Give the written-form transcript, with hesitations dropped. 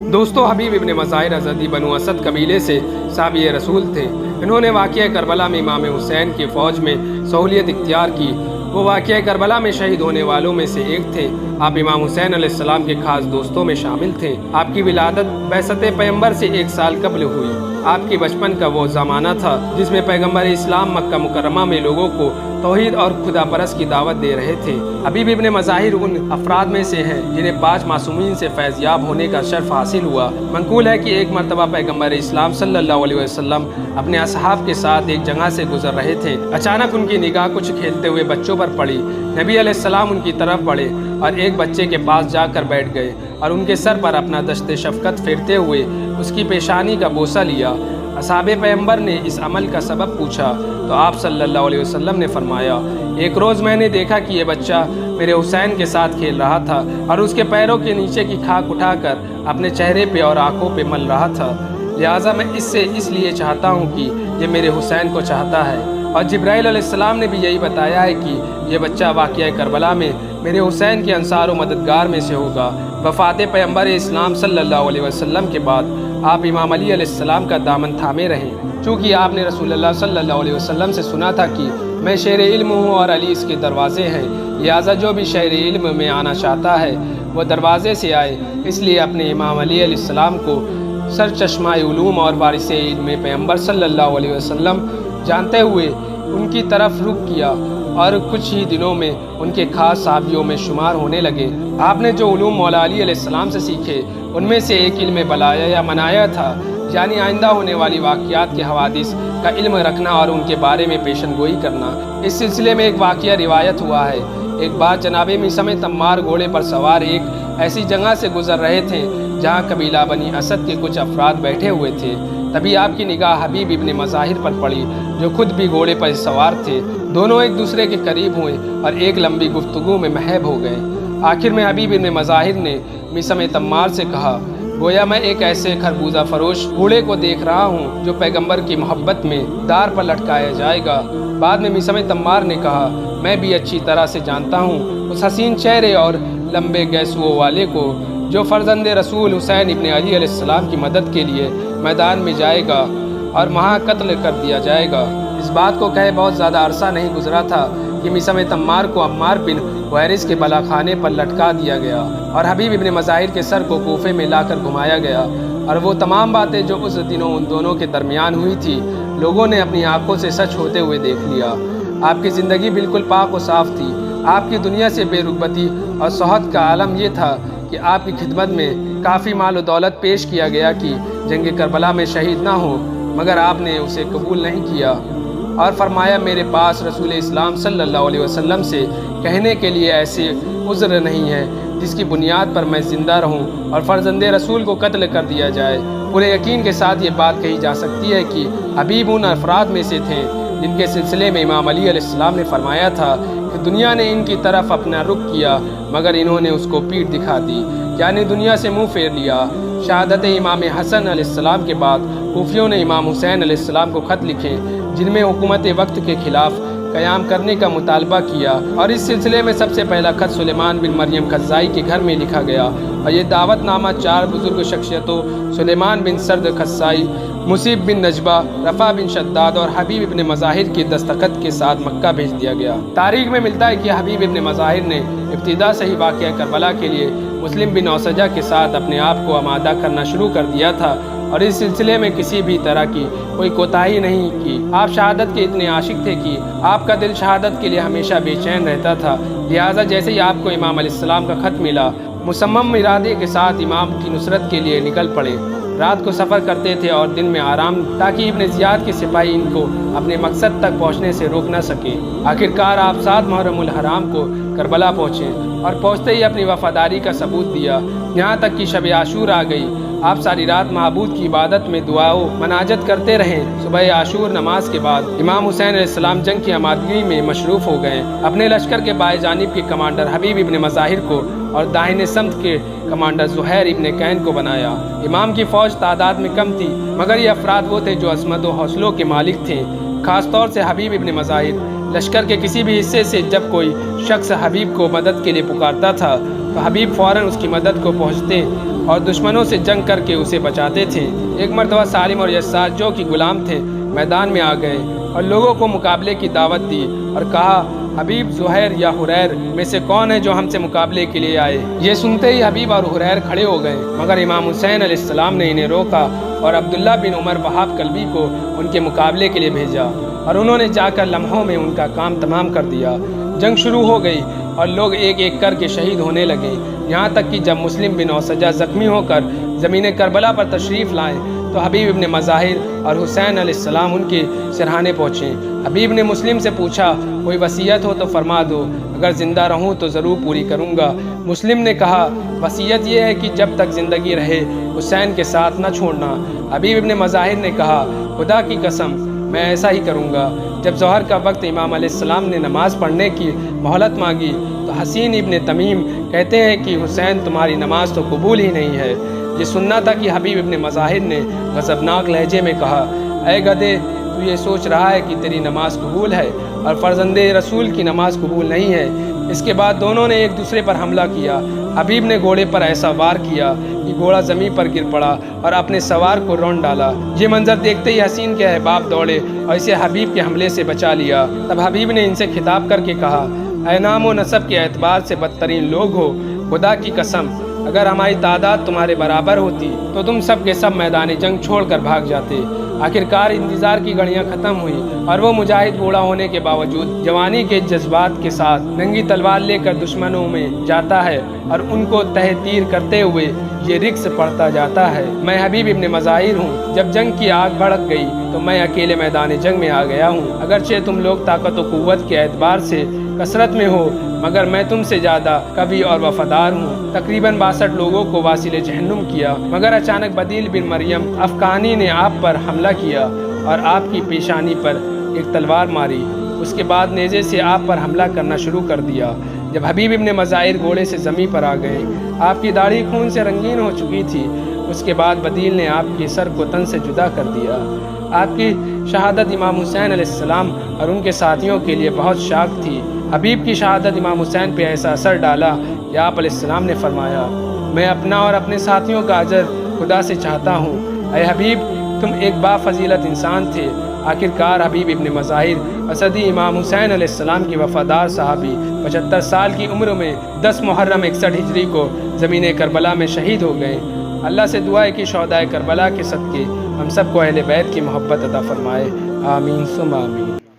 دوستو حبیب ابن مظاہر ازدی بنو اسد قبیلے سے صحابی رسول تھے۔ انہوں نے واقعہ کربلا میں امام حسین کی فوج میں سہولیت اختیار کی۔ وہ واقعہ کربلا میں شہید ہونے والوں میں سے ایک تھے۔ آپ امام حسین علیہ السلام کے خاص دوستوں میں شامل تھے۔ آپ کی ولادت بعثت پیغمبر سے 1 سال قبل ہوئی۔ آپ کے بچپن کا وہ زمانہ تھا جس میں پیغمبر اسلام مکہ مکرمہ میں لوگوں کو توحید اور خدا پرست کی دعوت دے رہے تھے۔ حبیب ابن مظاہر ان افراد میں سے ہیں جنہیں 5 معصومین سے فیض یاب ہونے کا شرف حاصل ہوا۔ منقول ہے کہ ایک مرتبہ پیغمبر اسلام صلی اللہ علیہ وسلم اپنے اصحاب کے ساتھ ایک جگہ سے گزر رہے تھے۔ اچانک ان کی نگاہ کچھ کھیلتے ہوئے بچوں پر پڑی۔ نبی علیہ السلام ان کی طرف بڑھے اور ایک بچے کے پاس جا کر بیٹھ گئے اور ان کے سر پر اپنا دست شفقت پھیرتے ہوئے اس کی پیشانی کا بوسہ لیا۔ اصحاب پیغمبر نے اس عمل کا سبب پوچھا تو آپ صلی اللہ علیہ وسلم نے فرمایا، ایک روز میں نے دیکھا کہ یہ بچہ میرے حسین کے ساتھ کھیل رہا تھا اور اس کے پیروں کے نیچے کی خاک اٹھا کر اپنے چہرے پہ اور آنکھوں پہ مل رہا تھا، لہٰذا میں اس لیے چاہتا ہوں کہ یہ میرے حسین کو چاہتا ہے۔ اور جبرائیل علیہ السلام نے بھی یہی بتایا ہے کہ یہ بچہ واقعہ کربلا میں میرے حسین کے انصار و مددگار میں سے ہوگا۔ وفات پیغمبر اسلام صلی اللہ علیہ وسلم کے بعد آپ امام علی علیہ السلام کا دامن تھامے رہیں، چونکہ آپ نے رسول اللہ صلی اللہ علیہ وسلم سے سنا تھا کہ میں شہر علم ہوں اور علی اس کے دروازے ہیں، لہٰذا جو بھی شہر علم میں آنا چاہتا ہے وہ دروازے سے آئے۔ اس لیے اپنے امام علی علیہ السلام کو سر چشمہ علوم اور وارث علم پیغمبر صلی اللہ علیہ وسلم جانتے ہوئے ان کی طرف رخ کیا اور کچھ ہی دنوں میں ان کے خاص صحابیوں میں شمار ہونے لگے۔ آپ نے جو علوم مولا علی علیہ السلام سے سیکھے ان میں سے ایک علم بلایا یا منایا تھا، یعنی آئندہ ہونے والی واقعات کے حوادث کا علم رکھنا اور ان کے بارے میں پیشن گوئی کرنا۔ اس سلسلے میں ایک واقعہ روایت ہوا ہے۔ ایک بار جناب میثم تمار گھوڑے پر سوار ایک ایسی جگہ سے گزر رہے تھے جہاں قبیلہ بنی اسد کے کچھ افراد بیٹھے ہوئے تھے۔ تبھی آپ کی نگاہ حبیب ابن مظاہر پر پڑی جو خود بھی گھوڑے پر سوار تھے۔ دونوں ایک دوسرے کے قریب ہوئے اور ایک لمبی گفتگو میں محو ہو گئے۔ آخر میں حبیب ابن مظاہر نے میثم تمار سے کہا، گویا میں ایک ایسے خربوزہ فروش گھوڑے کو دیکھ رہا ہوں جو پیغمبر کی محبت میں دار پر لٹکایا جائے گا۔ بعد میں میثم تمار نے کہا، میں بھی اچھی طرح سے جانتا ہوں اس حسین چہرے اور لمبے گیسوؤں والے کو جو فرزند رسول حسین ابن علی علیہ السلام کی مدد کے لیے میدان میں جائے گا اور وہاں قتل کر دیا جائے گا۔ اس بات کو کہے بہت زیادہ عرصہ نہیں گزرا تھا کہ میثم تمار کو عمار بن حویرث کے بلا خانے پر لٹکا دیا گیا اور حبیب ابن مظاہر کے سر کو کوفے میں لا کر گھمایا گیا، اور وہ تمام باتیں جو اس دنوں ان دونوں کے درمیان ہوئی تھی لوگوں نے اپنی آنکھوں سے سچ ہوتے ہوئے دیکھ لیا۔ آپ کی زندگی بالکل پاک و صاف تھی۔ آپ کی دنیا سے بے رغبتی اور صحت کا عالم یہ تھا کہ آپ کی خدمت میں کافی مال و دولت پیش کیا گیا کہ جنگ کربلا میں شہید نہ ہو، مگر آپ نے اسے قبول نہیں کیا اور فرمایا، میرے پاس رسول اسلام صلی اللہ علیہ وسلم سے کہنے کے لیے ایسے عذر نہیں ہے جس کی بنیاد پر میں زندہ رہوں اور فرزند رسول کو قتل کر دیا جائے۔ پورے یقین کے ساتھ یہ بات کہی جا سکتی ہے کہ حبیب ان افراد میں سے تھے جن کے سلسلے میں امام علی علیہ السلام نے فرمایا تھا کہ دنیا نے ان کی طرف اپنا رخ کیا مگر انہوں نے اس کو پیٹھ دکھا دی، یعنی دنیا سے منہ پھیر لیا۔ شہادت امام حسن علیہ السلام کے بعد کوفیوں نے امام حسین علیہ السلام کو خط لکھے جن میں حکومت وقت کے خلاف قیام کرنے کا مطالبہ کیا، اور اس سلسلے میں سب سے پہلا خط سلیمان بن مریم خزائی کے گھر میں لکھا گیا، اور یہ دعوت نامہ 4 بزرگ شخصیتوں سلیمان بن سرد خزائی، مصیب بن نجبہ، رفع بن شداد اور حبیب ابن مظاہر کی دستخط کے ساتھ مکہ بھیج دیا گیا۔ تاریخ میں ملتا ہے کہ حبیب ابن مظاہر نے ابتدا سے ہی واقعہ کربلا کے لیے مسلم بن اوسجہ کے ساتھ اپنے آپ کو آمادہ کرنا شروع کر دیا تھا اور اس سلسلے میں کسی بھی طرح کی کوئی کوتاہی نہیں کی۔ آپ شہادت کے اتنے عاشق تھے کہ آپ کا دل شہادت کے لیے ہمیشہ بے چین رہتا تھا، لہٰذا جیسے ہی آپ کو امام علیہ السلام کا خط ملا مصمم ارادے کے ساتھ امام کی نصرت کے لیے نکل پڑے۔ رات کو سفر کرتے تھے اور دن میں آرام، تاکہ ابن زیاد کے سپاہی ان کو اپنے مقصد تک پہنچنے سے روک نہ سکے۔ آخرکار آپ 7 محرم الحرام کو کربلا پہنچے اور پہنچتے ہی اپنی وفاداری کا ثبوت دیا، یہاں تک کہ شب عاشور آ گئی۔ آپ ساری رات معبود کی عبادت میں دعا و مناجت کرتے رہے۔ صبح عاشور نماز کے بعد امام حسین علیہ السلام جنگ کی آمادگی میں مصروف ہو گئے۔ اپنے لشکر کے بائیں جانب کے کمانڈر حبیب ابن مظاہر کو اور داہنے سمت کے کمانڈر زہیر ابن کین کو بنایا۔ امام کی فوج تعداد میں کم تھی مگر یہ افراد وہ تھے جو عظمت و حوصلوں کے مالک تھے، خاص طور سے حبیب ابن مظاہر۔ لشکر کے کسی بھی حصے سے جب کوئی شخص حبیب کو مدد کے لیے پکارتا تھا تو حبیب فوراً اس کی مدد کو پہنچتے اور دشمنوں سے جنگ کر کے اسے بچاتے تھے۔ ایک مرتبہ سالم اور یسار جو کہ غلام تھے میدان میں آ گئے اور لوگوں کو مقابلے کی دعوت دی اور کہا، حبیب، زہیر یا حریر میں سے کون ہے جو ہم سے مقابلے کے لیے آئے؟ یہ سنتے ہی حبیب اور حریر کھڑے ہو گئے، مگر امام حسین علیہ السلام نے انہیں روکا اور عبداللہ بن عمر وہاب کلبی کو ان کے مقابلے کے لیے بھیجا اور انہوں نے جا کر لمحوں میں ان کا کام تمام کر دیا۔ جنگ شروع ہو گئی اور لوگ ایک ایک کر کے شہید ہونے لگے، یہاں تک کہ جب مسلم بن اوسجہ زخمی ہو کر زمین کربلا پر تشریف لائے تو حبیب ابن مظاہر اور حسین علیہ السلام ان کے سرہانے پہنچے۔ حبیب نے مسلم سے پوچھا، کوئی وصیت ہو تو فرما دو، اگر زندہ رہوں تو ضرور پوری کروں گا۔ مسلم نے کہا، وصیت یہ ہے کہ جب تک زندگی رہے حسین کے ساتھ نہ چھوڑنا۔ حبیب ابن مظاہر نے کہا، خدا کی قسم میں ایسا ہی کروں گا۔ جب ظہر کا وقت امام علیہ السلام نے نماز پڑھنے کی مہلت مانگی تو حسین ابن تمیم کہتے ہیں کہ حسین تمہاری نماز تو قبول ہی نہیں ہے۔ یہ سننا تھا کہ حبیب ابن مظاہر نے غضبناک لہجے میں کہا، اے گدھے، تو یہ سوچ رہا ہے کہ تیری نماز قبول ہے اور فرزند رسول کی نماز قبول نہیں ہے۔ اس کے بعد دونوں نے ایک دوسرے پر حملہ کیا۔ حبیب نے گھوڑے پر ایسا وار کیا کہ گھوڑا زمین پر گر پڑا اور اپنے سوار کو رون ڈالا۔ یہ منظر دیکھتے ہی حسین کے احباب دوڑے اور اسے حبیب کے حملے سے بچا لیا۔ تب حبیب نے ان سے خطاب کر کے کہا، اے نام و نسب کے اعتبار سے بدترین لوگ ہو، خدا کی قسم اگر ہماری تعداد تمہارے برابر ہوتی تو تم سب کے سب میدان جنگ چھوڑ کر بھاگ جاتے۔ آخرکار انتظار کی گھڑیاں ختم ہوئی اور وہ مجاہد بوڑھا ہونے کے باوجود جوانی کے جذبات کے ساتھ ننگی تلوار لے کر دشمنوں میں جاتا ہے اور ان کو تہ تیر کرتے ہوئے یہ رقص پڑھتا جاتا ہے، میں حبیب ابن مظاہر ہوں۔ جب جنگ کی آگ بھڑک گئی تو میں اکیلے میدان جنگ میں آ گیا ہوں۔ اگرچہ تم لوگ طاقت و قوت کے اعتبار سے کثرت میں ہو مگر میں تم سے زیادہ قوی اور وفادار ہوں۔ تقریباً 62 لوگوں کو واصل جہنم کیا، مگر اچانک بدیل بن مریم افغانی نے آپ پر حملہ کیا اور آپ کی پیشانی پر ایک تلوار ماری۔ اس کے بعد نیزے سے آپ پر حملہ کرنا شروع کر دیا۔ جب حبیب ابن مظاہر گھوڑے سے زمین پر آ گئے، آپ کی داڑھی خون سے رنگین ہو چکی تھی۔ اس کے بعد بدیل نے آپ کے سر کو تن سے جدا کر دیا۔ آپ کی شہادت امام حسین علیہ السلام اور ان کے ساتھیوں کے لیے بہت شاک تھی۔ حبیب کی شہادت امام حسین پہ ایسا اثر ڈالا کہ آپ علیہ السلام نے فرمایا، میں اپنا اور اپنے ساتھیوں کا اجر خدا سے چاہتا ہوں۔ اے حبیب، تم ایک با-فضیلت انسان تھے۔ آخرکار حبیب ابن مظاہر اسدی امام حسین علیہ السلام کی وفادار صحابی 75 سال کی عمر میں 10 محرم 61 ہجری کو زمین کربلا میں شہید ہو گئے۔ اللہ سے دعا ہے کہ شہدائے کربلا کے صدقے ہم سب کو اہل بیت کی محبت عطا فرمائے، آمین ثم آمین۔